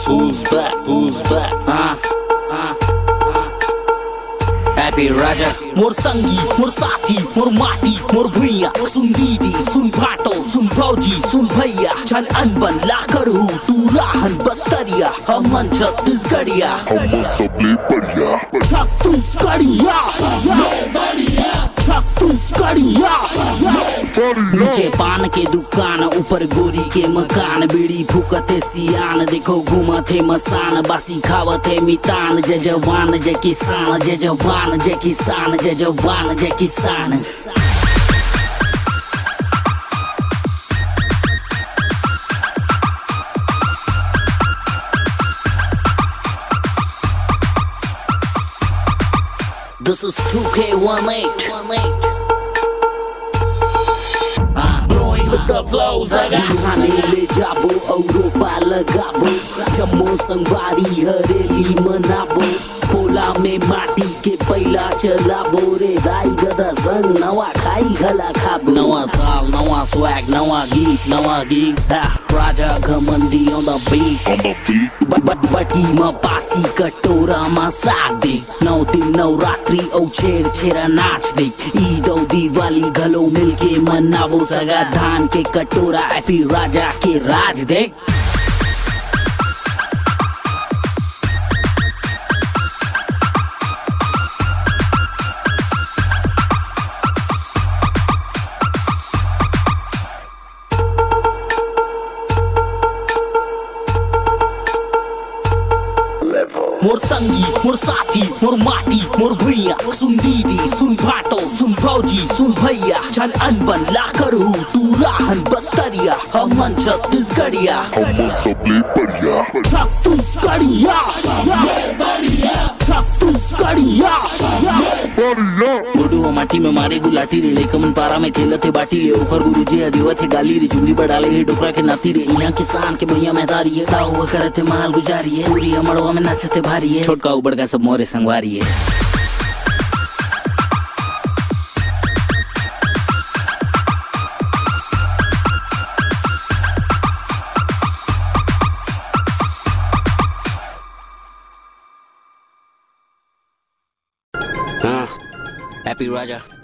who's back? Who's back? Happy Raja. मोर संगी, मोर साथी, मोर माटी, मोर भुइया, सुन दीदी, सुन भाटो, सुन भौजी, सुन भैया, छन अनबन लाकर हूँ तू राहन बस्तरिया, हम मन छत्तीसगढ़िया, छत्तीसगढ़िया, छत्तीसगढ़िया। नीचे पान के दुकान, ऊपर गोरी के मकान, बीड़ी फूकते सियान, देखो घूमते मसान, बासी खावते मितान, जय जवान जय किसान, जय जवान जय किसान, जय जवान जय किसान। This is 2K18. Blowing with the flows I got. Hanele jabo, Europa lagabo, Jammu sangwari hareli manabo, पोला में माटी के पैला चलाबो रे दाई गदा संग नवा खाई गला खाबो। नवा साल नवा स्वैग नवा गीत राजा घमंडी on the beat बटी में बासी कटोरा में साग दे, 9 दिन नवरात्रि औ छेरा नाच दे, ईद औ दिवाली घलो मिलके मनावो, सगा धान के कटोरा हैप्पी राजा के राज दे। मोर संगी, मोर साथी, मोर माटी, मोर भुइया, सुन दीदी, सुन भाटो, सुन भौजी, सुन भैया, छन अनबन लाकर हूँ तू राहन बस्तरिया, हम मन छत्तीसगढ़िया, छत्तीसगढ़िया, छत्तीसगढ़िया। गुडुआ माटी में मारे गुलाटी रे, लेकमन पारा में खेलते बाटी रे, ऊपर गुरुजी अधिवत है गाली रे, चुंगी बढ़ाले है डोकरा के नाती रे, यहाँ किसान के भैया मैदारी है, ताऊ करते माल गुजारी है, पूरी अमड़वा में नाचते भारी है, छोटका उबड़ का सब मोरे संगवारी है। Happy Raja.